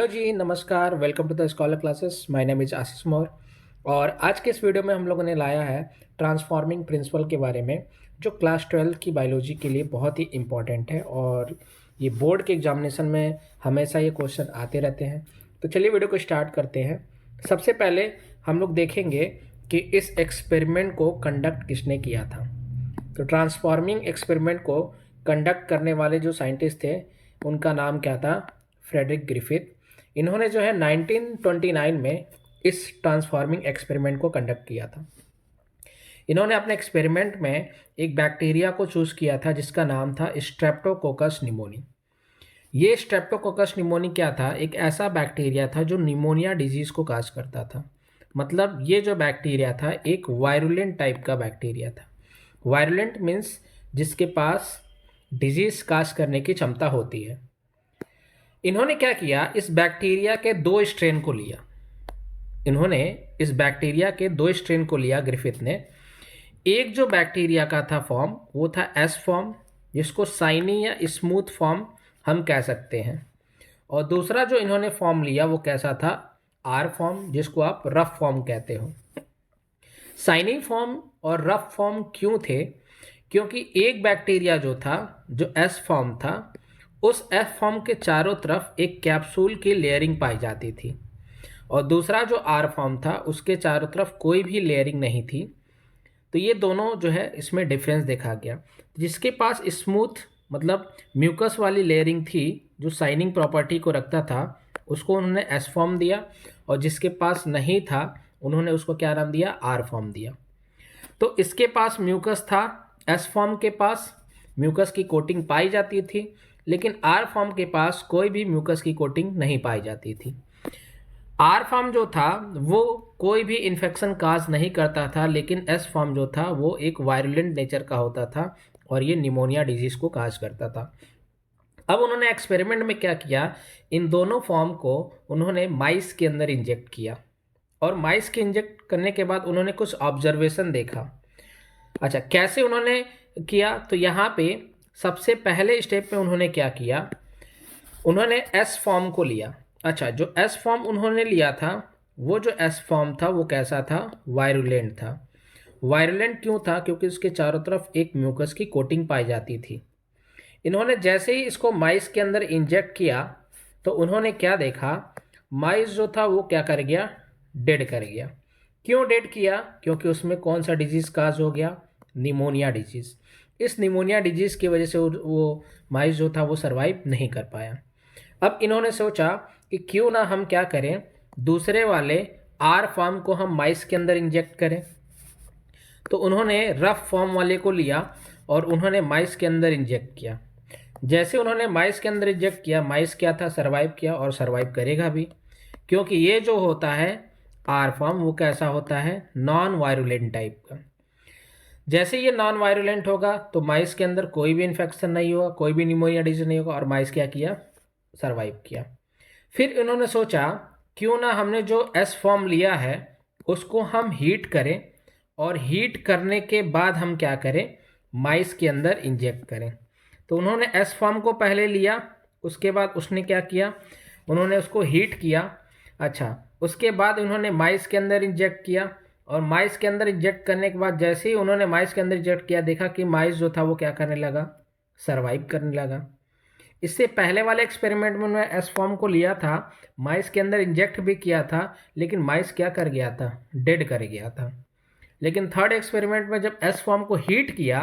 Hello जी, नमस्कार। Welcome to the scholar classes. My name is Ashish Maurya और आज के इस वीडियो में हम लोगों ने लाया है ट्रांसफॉर्मिंग प्रिंसिपल के बारे में, जो क्लास 12 की बायोलॉजी के लिए बहुत ही इम्पॉर्टेंट है और ये बोर्ड के एग्जामिनेशन में हमेशा ये क्वेश्चन आते रहते हैं। तो चलिए वीडियो को स्टार्ट करते हैं। सबसे पहले हम लोग देखेंगे कि इस एक्सपेरिमेंट को कंडक्ट किसने किया था। तो ट्रांसफॉर्मिंग एक्सपेरिमेंट को कंडक्ट करने वाले जो साइंटिस्ट थे उनका नाम क्या था? Frederick Griffith. इन्होंने जो है 1929 में इस ट्रांसफॉर्मिंग एक्सपेरिमेंट को कंडक्ट किया था। इन्होंने अपने एक्सपेरिमेंट में एक बैक्टीरिया को चूज़ किया था जिसका नाम था स्ट्रेप्टोकोकस निमोनी। ये स्ट्रेप्टोकोकस निमोनी क्या था? एक ऐसा बैक्टीरिया था जो निमोनिया डिजीज़ को काज करता था। मतलब ये जो बैक्टीरिया था एक वायरुलेंट टाइप का बैक्टीरिया था। वायरुलेंट मीन्स जिसके पास डिजीज़ काज करने की क्षमता होती है। इन्होंने क्या किया, इस बैक्टीरिया के दो स्ट्रेन को लिया। इन्होंने इस बैक्टीरिया के दो स्ट्रेन को लिया ग्रिफिथ ने। एक जो बैक्टीरिया का था फॉर्म वो था एस फॉर्म, जिसको साइनी या स्मूथ फॉर्म हम कह सकते हैं, और दूसरा जो इन्होंने फॉर्म लिया वो कैसा था? आर फॉर्म, जिसको आप रफ फॉर्म कहते हो। साइनी फॉर्म और रफ फॉर्म क्यों थे? क्योंकि एक बैक्टीरिया जो था, जो एस फॉर्म था, उस एफ फॉर्म के चारों तरफ एक कैप्सूल की लेयरिंग पाई जाती थी और दूसरा जो आर फॉर्म था उसके चारों तरफ कोई भी लेयरिंग नहीं थी। तो ये दोनों जो है इसमें डिफरेंस देखा गया। जिसके पास स्मूथ मतलब म्यूकस वाली लेयरिंग थी जो साइनिंग प्रॉपर्टी को रखता था उसको उन्होंने एस फॉर्म दिया, और जिसके पास नहीं था उन्होंने उसको क्या नाम दिया? आर फॉर्म दिया। तो इसके पास म्यूकस था, एस फॉर्म के पास म्यूकस की कोटिंग पाई जाती थी, लेकिन आर फॉर्म के पास कोई भी म्यूकस की कोटिंग नहीं पाई जाती थी। आर फॉर्म जो था वो कोई भी इन्फेक्शन काज नहीं करता था, लेकिन एस फॉर्म जो था वो एक वायरुलेंट नेचर का होता था और ये निमोनिया डिजीज़ को काज करता था। अब उन्होंने एक्सपेरिमेंट में क्या किया, इन दोनों फॉर्म को उन्होंने माइस के अंदर इंजेक्ट किया, और माइस के इंजेक्ट करने के बाद उन्होंने कुछ ऑब्जर्वेशन देखा। अच्छा, कैसे उन्होंने किया? तो यहाँ पे सबसे पहले स्टेप में उन्होंने क्या किया, उन्होंने एस फॉर्म को लिया। अच्छा, जो एस फॉर्म उन्होंने लिया था वो जो एस फॉर्म था वो कैसा था? वायरुलेंट था। वायरुलेंट क्यों था? क्योंकि उसके चारों तरफ एक म्यूकस की कोटिंग पाई जाती थी। इन्होंने जैसे ही इसको माइस के अंदर इंजेक्ट किया तो उन्होंने क्या देखा, माइस जो था वो क्या कर गया? डेड कर गया। क्यों डेड किया? क्योंकि उसमें कौन सा डिजीज़ काज हो गया? Pneumonia disease. इस निमोनिया डिजीज़ की वजह से वो माइस जो था वो सरवाइव नहीं कर पाया। अब इन्होंने सोचा कि क्यों ना हम क्या करें, दूसरे वाले आर फॉर्म को हम माइस के अंदर इंजेक्ट करें। तो उन्होंने रफ फॉर्म वाले को लिया और उन्होंने माइस के अंदर इंजेक्ट किया। जैसे उन्होंने माइस के अंदर इंजेक्ट किया, माइस क्या था? सरवाइव किया, और सरवाइव करेगा भी, क्योंकि ये जो होता है आर फॉर्म वो कैसा होता है? नॉन वायरुलेंट टाइप का। जैसे ये नॉन वायरुलेंट होगा तो माइस के अंदर कोई भी इन्फेक्शन नहीं होगा, कोई भी निमोनिया डिजीज नहीं होगा, और माइस क्या किया? सरवाइव किया। फिर इन्होंने सोचा क्यों ना हमने जो एस फॉर्म लिया है उसको हम हीट करें, और हीट करने के बाद हम क्या करें? माइस के अंदर इंजेक्ट करें। तो उन्होंने एस फॉर्म को पहले लिया, उसके बाद उसने क्या किया? उन्होंने उसको हीट किया। अच्छा, उसके बाद उन्होंने माइस के अंदर इंजेक्ट किया, और माइस के अंदर इंजेक्ट करने के बाद जैसे ही उन्होंने माइस के अंदर इंजेक्ट किया देखा कि माइस जो था वो क्या करने लगा? सरवाइव करने लगा। इससे पहले वाले एक्सपेरिमेंट में उन्होंने एस फॉर्म को लिया था, माइस के अंदर इंजेक्ट भी किया था, लेकिन माइस क्या कर गया था? डेड कर गया था। लेकिन थर्ड एक्सपेरिमेंट में जब एस फॉर्म को हीट किया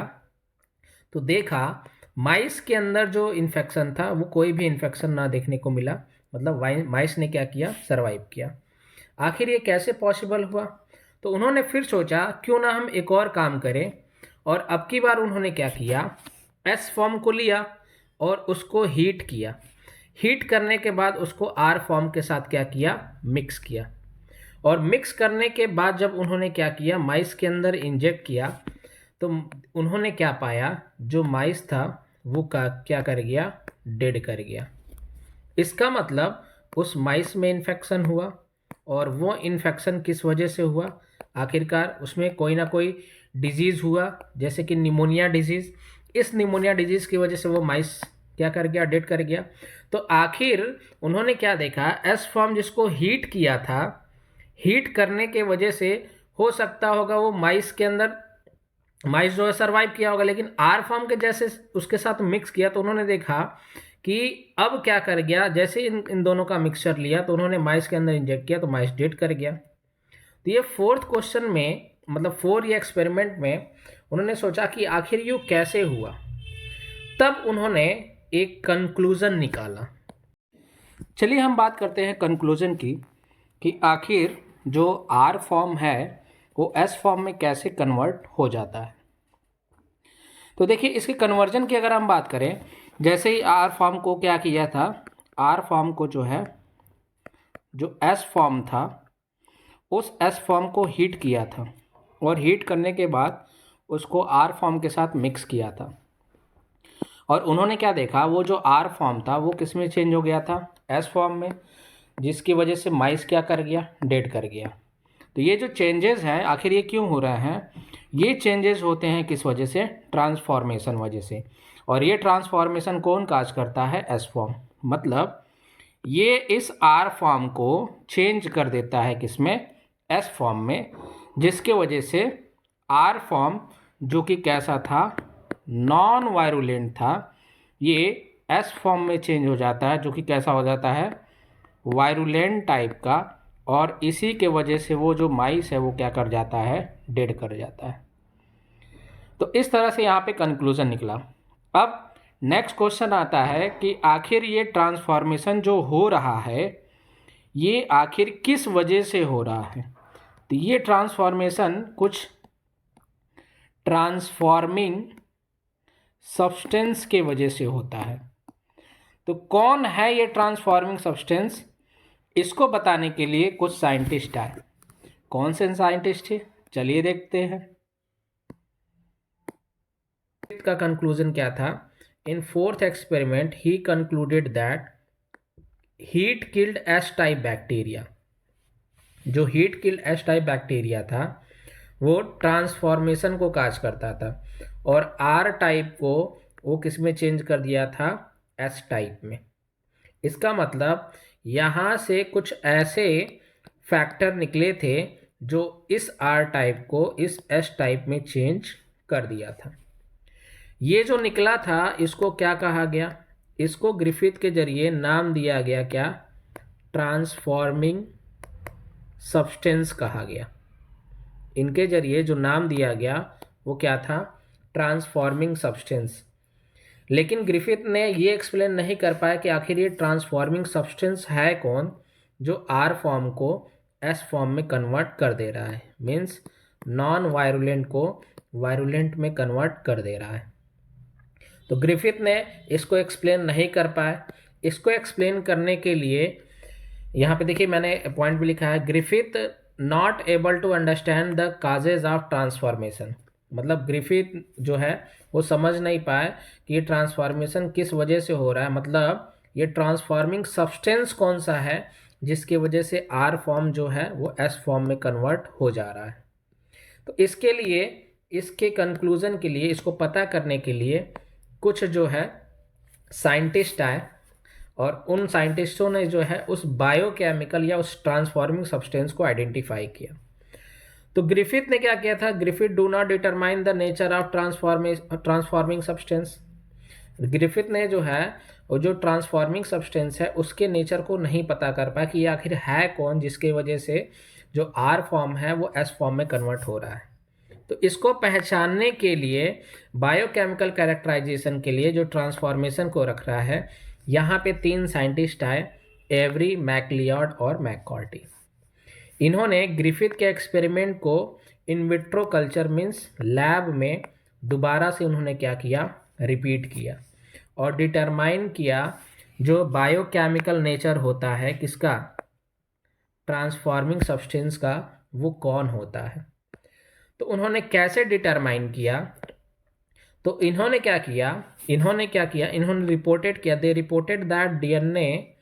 तो देखा माइस के अंदर जो इन्फेक्शन था वो कोई भी इन्फेक्शन ना देखने को मिला। मतलब माइस ने क्या किया? सरवाइव किया। आखिर ये कैसे पॉसिबल हुआ? तो उन्होंने फिर सोचा क्यों ना हम एक और काम करें, और अब की बार उन्होंने क्या किया? एस फॉर्म को लिया और उसको हीट किया। हीट करने के बाद उसको आर फॉर्म के साथ क्या किया? मिक्स किया। और मिक्स करने के बाद जब उन्होंने क्या किया? माइस के अंदर इंजेक्ट किया, तो उन्होंने क्या पाया? जो माइस था वो क्या कर गया? डेड कर गया। इसका मतलब उस माइस में इन्फेक्शन हुआ, और वो इन्फेक्शन किस वजह से हुआ? आखिरकार उसमें कोई ना कोई डिजीज़ हुआ, जैसे कि निमोनिया डिजीज़। इस निमोनिया डिजीज़ की वजह से वो माइस क्या कर गया, डेड कर गया। तो आखिर उन्होंने क्या देखा, एस फॉर्म जिसको हीट किया था, हीट करने के वजह से हो सकता होगा वो माइस के अंदर, माइस जो है सर्वाइव किया होगा, लेकिन आर फॉर्म के जैसे उसके साथ मिक्स किया तो उन्होंने देखा कि अब क्या कर गया, जैसे इन दोनों का मिक्सचर लिया तो उन्होंने माइस के अंदर इंजेक्ट किया तो माइस डेड कर गया। तो ये फोर्थ क्वेश्चन में, मतलब 4 ये एक्सपेरिमेंट में उन्होंने सोचा कि आखिर ये कैसे हुआ। तब उन्होंने एक कंक्लूजन निकाला। चलिए हम बात करते हैं कंक्लूजन की, कि आखिर जो आर फॉर्म है वो एस फॉर्म में कैसे कन्वर्ट हो जाता है। तो देखिए इसके कन्वर्जन की अगर हम बात करें, जैसे ही आर फॉर्म को क्या किया था, आर फॉर्म को जो है, जो एस फॉर्म था उस एस फॉर्म को हीट किया था, और हीट करने के बाद उसको आर फॉर्म के साथ मिक्स किया था। और उन्होंने क्या देखा, वो जो आर फॉर्म था वो किस में चेंज हो गया था, एस फॉर्म में, जिसकी वजह से माइस क्या कर गया, डेड कर गया। तो ये जो चेंजेस हैं आखिर ये क्यों हो रहे हैं, ये चेंजेस होते हैं किस वजह से, ट्रांसफॉर्मेशन वजह से। और ये ट्रांसफॉर्मेशन कौन काज करता है, एस फॉर्म। मतलब ये इस आर फॉर्म को चेंज कर देता है किसमें, एस फॉर्म में, जिसके वजह से आर फॉर्म जो कि कैसा था, नॉन वायरुलेंट था, ये एस फॉर्म में चेंज हो जाता है, जो कि कैसा हो जाता है, वायरुलेंट टाइप का। और इसी के वजह से वो जो माइस है वो क्या कर जाता है, डेड कर जाता है। तो इस तरह से यहाँ पे कंक्लूजन निकला। अब नेक्स्ट क्वेश्चन आता है कि आखिर ये ट्रांसफॉर्मेशन जो हो रहा है ये आखिर किस वजह से हो रहा है। तो ये ट्रांसफॉर्मेशन कुछ ट्रांसफॉर्मिंग सब्सटेंस के वजह से होता है। तो कौन है ये ट्रांसफॉर्मिंग सब्सटेंस, इसको बताने के लिए कुछ साइंटिस्ट आए। कौन से साइंटिस्ट थे, चलिए देखते हैं। का कंक्लूजन क्या था, in fourth experiment he concluded that heat killed S type bacteria. जो heat killed S type bacteria था वो ट्रांसफॉर्मेशन को काज करता था, और आर टाइप को वो किस में चेंज कर दिया था, एस टाइप में। इसका मतलब यहाँ से कुछ ऐसे फैक्टर निकले थे जो इस आर टाइप को इस एस टाइप में चेंज कर दिया था। ये जो निकला था इसको क्या कहा गया, इसको ग्रिफिथ के जरिए नाम दिया गया क्या, ट्रांसफॉर्मिंग सब्सटेंस कहा गया। इनके जरिए जो नाम दिया गया वो क्या था, ट्रांसफॉर्मिंग सब्सटेंस। लेकिन ग्रिफिथ ने ये एक्सप्लेन नहीं कर पाया कि आखिर ये ट्रांसफॉर्मिंग सब्सटेंस है कौन जो आर फॉर्म को एस फॉर्म में कन्वर्ट कर दे रहा है, मीन्स नॉन वायरुलेंट को वायरुलेंट में कन्वर्ट कर दे रहा है। तो ग्रिफिथ ने इसको एक्सप्लेन नहीं कर पाए। इसको एक्सप्लेन करने के लिए यहाँ पे देखिए मैंने पॉइंट भी लिखा है, Griffith not able to understand the causes of transformation. मतलब ग्रिफिथ जो है वो समझ नहीं पाए कि ये ट्रांसफॉर्मेशन किस वजह से हो रहा है, मतलब ये ट्रांसफॉर्मिंग सब्सटेंस कौन सा है जिसकी वजह से आर फॉर्म जो है वो एस फॉर्म में कन्वर्ट हो जा रहा है। तो इसके लिए, इसके कंक्लूजन के लिए, इसको पता करने के लिए कुछ जो है साइंटिस्ट आए, और उन साइंटिस्टों ने जो है उस बायोकेमिकल या उस ट्रांसफॉर्मिंग सब्सटेंस को आइडेंटिफाई किया। तो ग्रिफिथ ने क्या किया था, Griffith do not determine the nature of transforming substance. Griffith ने जो है वो जो ट्रांसफॉर्मिंग सब्सटेंस है उसके नेचर को नहीं पता कर पाया कि ये आखिर है कौन जिसके वजह से जो आर फॉर्म है वो एस फॉर्म में कन्वर्ट हो रहा है। तो इसको पहचानने के लिए, बायोकेमिकल कैरेक्टराइजेशन के लिए जो ट्रांसफॉर्मेशन को रख रहा है, यहाँ पे 3 साइंटिस्ट आए, एवरी, मैकलियॉड और मैककॉर्टी। इन्होंने ग्रिफिथ के एक्सपेरिमेंट को in vitro culture means lab में दोबारा से उन्होंने क्या किया, रिपीट किया, और डिटरमाइन किया जो बायोकेमिकल नेचर होता है किसका, ट्रांसफॉर्मिंग सब्सटेंस का, वो कौन होता है। तो उन्होंने कैसे डिटरमाइन किया, तो इन्होंने क्या किया, इन्होंने रिपोर्टेड किया, दे रिपोर्टेड दैट डीएनए,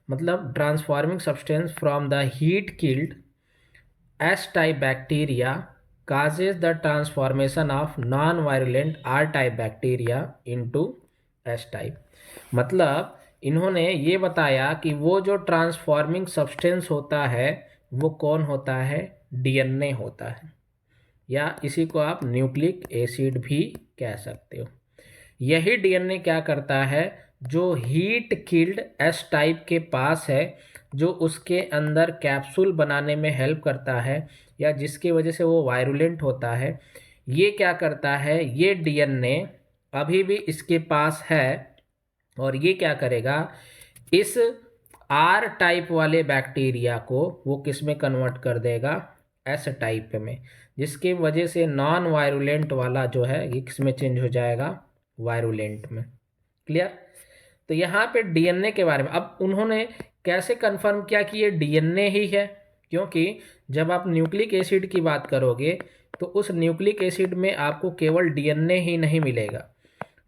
मतलब transforming substance from the heat killed S type bacteria causes the transformation of non-virulent R type bacteria into S type. मतलब इन्होंने ये बताया कि वो जो ट्रांसफॉर्मिंग सब्सटेंस होता है वो कौन होता है, डीएनए होता है, या इसी को आप न्यूक्लिक एसिड भी कह सकते हो। यही डीएनए क्या करता है, जो हीट किल्ड एस टाइप के पास है, जो उसके अंदर कैप्सूल बनाने में हेल्प करता है या जिसकी वजह से वो वायरुलेंट होता है, ये क्या करता है, ये डीएनए अभी भी इसके पास है और ये क्या करेगा, इस आर टाइप वाले बैक्टीरिया को वो किस में कन्वर्ट कर देगा, एस टाइप में, जिसकी वजह से नॉन वायरुलेंट वाला जो है ये किस में चेंज हो जाएगा, वायरुलेंट में। क्लियर। तो यहाँ पे डीएनए के बारे में अब उन्होंने कैसे कंफर्म किया कि ये डीएनए ही है, क्योंकि जब आप न्यूक्लिक एसिड की बात करोगे तो उस न्यूक्लिक एसिड में आपको केवल डीएनए ही नहीं मिलेगा,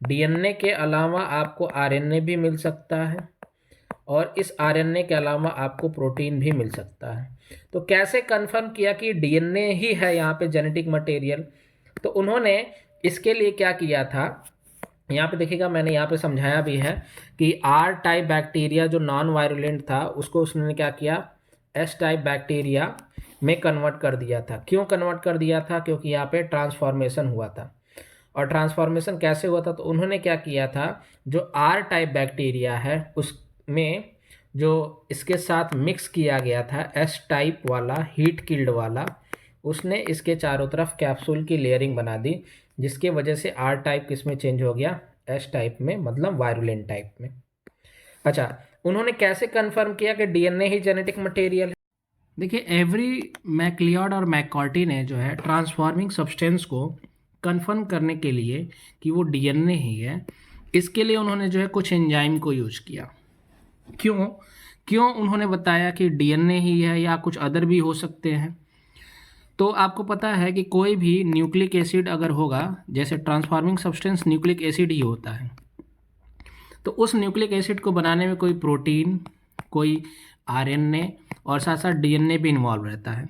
डीएनए के अलावा आपको आरएनए भी मिल सकता है और इस आरएनए के अलावा आपको प्रोटीन भी मिल सकता है। तो कैसे कंफर्म किया कि डीएनए ही है यहाँ पे जेनेटिक मटेरियल, तो उन्होंने इसके लिए क्या किया था, यहाँ पे देखिएगा मैंने यहाँ पे समझाया भी है कि आर टाइप बैक्टीरिया जो नॉन वायरुलेंट था उसको उसने क्या किया, एस टाइप बैक्टीरिया में कन्वर्ट कर दिया था। क्यों कन्वर्ट कर दिया था, क्योंकि यहाँ पे ट्रांसफॉर्मेशन हुआ था। और ट्रांसफॉर्मेशन कैसे हुआ था, तो उन्होंने क्या किया था, जो आर टाइप बैक्टीरिया है उसमें जो इसके साथ मिक्स किया गया था एस टाइप वाला हीट किल्ड वाला, उसने इसके चारों तरफ कैप्सूल की लेयरिंग बना दी, जिसके वजह से आर टाइप किस में चेंज हो गया, एस टाइप में, मतलब वायरुलेंट टाइप में। अच्छा, उन्होंने कैसे कंफर्म किया कि डीएनए ही जेनेटिक मटेरियल है। देखिए एवरी मैक्लियॉड और मैककॉर्टी ने जो है ट्रांसफॉर्मिंग सब्सटेंस को कंफर्म करने के लिए कि वो डीएनए ही है, इसके लिए उन्होंने जो है कुछ एंजाइम को यूज किया। क्यों क्यों उन्होंने बताया कि डीएनए ही है या कुछ अदर भी हो सकते हैं। तो आपको पता है कि कोई भी न्यूक्लिक एसिड अगर होगा, जैसे ट्रांसफॉर्मिंग सब्सटेंस न्यूक्लिक एसिड ही होता है, तो उस न्यूक्लिक एसिड को बनाने में कोई प्रोटीन, कोई आरएनए और साथ साथ डीएनए भी इन्वॉल्व रहता है।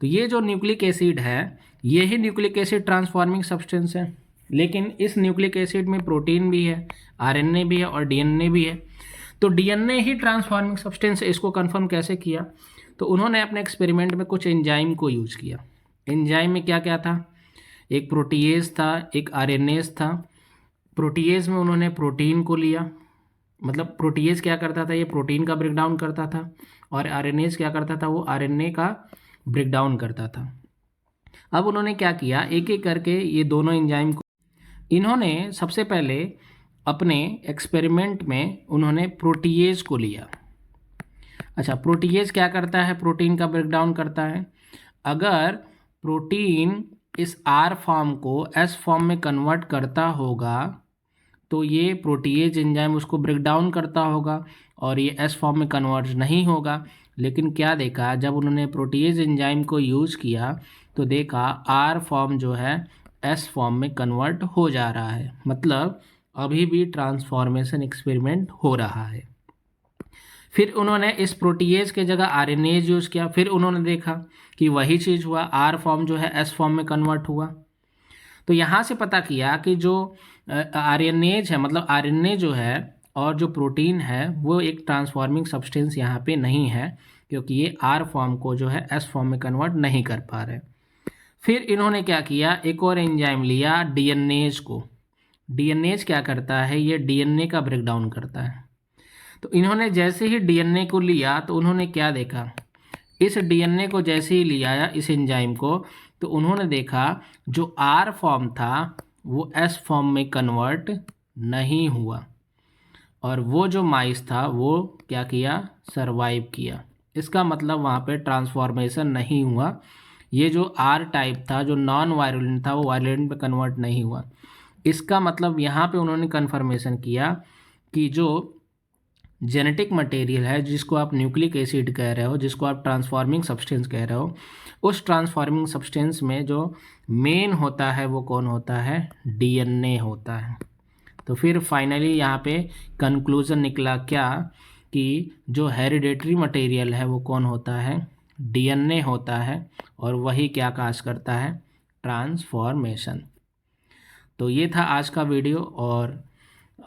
तो ये जो न्यूक्लिक एसिड है, ये ही न्यूक्लिक एसिड ट्रांसफॉर्मिंग सब्सटेंस है, लेकिन इस न्यूक्लिक एसिड में प्रोटीन भी है, आरएनए भी है और डीएनए भी है। तो डीएनए ही ट्रांसफॉर्मिंग सब्सटेंस है, इसको कंफर्म कैसे किया, तो उन्होंने अपने एक्सपेरिमेंट में कुछ एंजाइम को यूज किया। एंजाइम में क्या क्या था, एक प्रोटीएज था, एक आरएनएज था। प्रोटीएज में उन्होंने प्रोटीन को लिया, मतलब प्रोटीएज क्या करता था, ये प्रोटीन का ब्रेकडाउन करता था, और आरएनएज क्या करता था, वो आरएनए का ब्रेकडाउन करता था। अब उन्होंने क्या किया, एक एक करके ये दोनों एंजाइम को इन्होंने सबसे पहले अपने एक्सपेरिमेंट में उन्होंने प्रोटीएज को लिया। अच्छा, प्रोटीएज क्या करता है, प्रोटीन का ब्रेकडाउन करता है। अगर प्रोटीन इस आर फॉर्म को एस फॉर्म में कन्वर्ट करता होगा तो ये प्रोटीएज एंजाइम उसको ब्रेक डाउन करता होगा और ये एस फॉर्म में कन्वर्ट नहीं होगा। लेकिन क्या देखा, जब उन्होंने प्रोटीएज एंजाइम को यूज़ किया तो देखा आर फॉर्म जो है एस फॉर्म में कन्वर्ट हो जा रहा है, मतलब अभी भी ट्रांसफॉर्मेशन एक्सपेरिमेंट हो रहा है। फिर उन्होंने इस प्रोटीएज के जगह आरएनएज यूज़ किया, फिर उन्होंने देखा कि वही चीज़ हुआ, आर फॉर्म जो है एस फॉर्म में कन्वर्ट हुआ। तो यहाँ से पता किया कि जो आरएनएज है, मतलब आरएनए जो है और जो प्रोटीन है वो एक ट्रांसफॉर्मिंग सब्सटेंस यहाँ पे नहीं है, क्योंकि ये आर फॉर्म को जो है एस फॉर्म में कन्वर्ट नहीं कर पा रहे। फिर इन्होंने क्या किया, एक और एंजाइम लिया डीएनएज को। डीएनएज क्या करता है, ये डीएनए का ब्रेकडाउन करता है। तो इन्होंने जैसे ही डीएनए को लिया तो उन्होंने क्या देखा, इस डीएनए को जैसे ही लिया इस एंजाइम को, तो उन्होंने देखा जो आर फॉर्म था वो एस फॉर्म में कन्वर्ट नहीं हुआ, और वो जो माइस था वो क्या किया, सरवाइव किया। इसका मतलब वहाँ पे ट्रांसफॉर्मेशन नहीं हुआ। ये जो आर टाइप था, जो नॉन वायरुलेंट था, वो वायरुलेंट में कन्वर्ट नहीं हुआ। इसका मतलब यहाँ पे उन्होंने कन्फर्मेशन किया कि जो जेनेटिक मटेरियल है, जिसको आप न्यूक्लिक एसिड कह रहे हो, जिसको आप ट्रांसफॉर्मिंग सब्सटेंस कह रहे हो, उस ट्रांसफॉर्मिंग सब्सटेंस में जो मेन होता है वो कौन होता है, डीएनए होता है। तो फिर फाइनली यहाँ पे कंक्लूज़न निकला क्या, कि जो हेरिडेटरी मटेरियल है वो कौन होता है, डीएनए होता है, और वही क्या काज करता है, ट्रांसफॉर्मेशन। तो ये था आज का वीडियो, और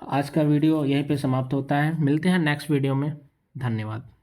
आज का वीडियो यहीं पे समाप्त होता है। मिलते हैं नेक्स्ट वीडियो में। धन्यवाद।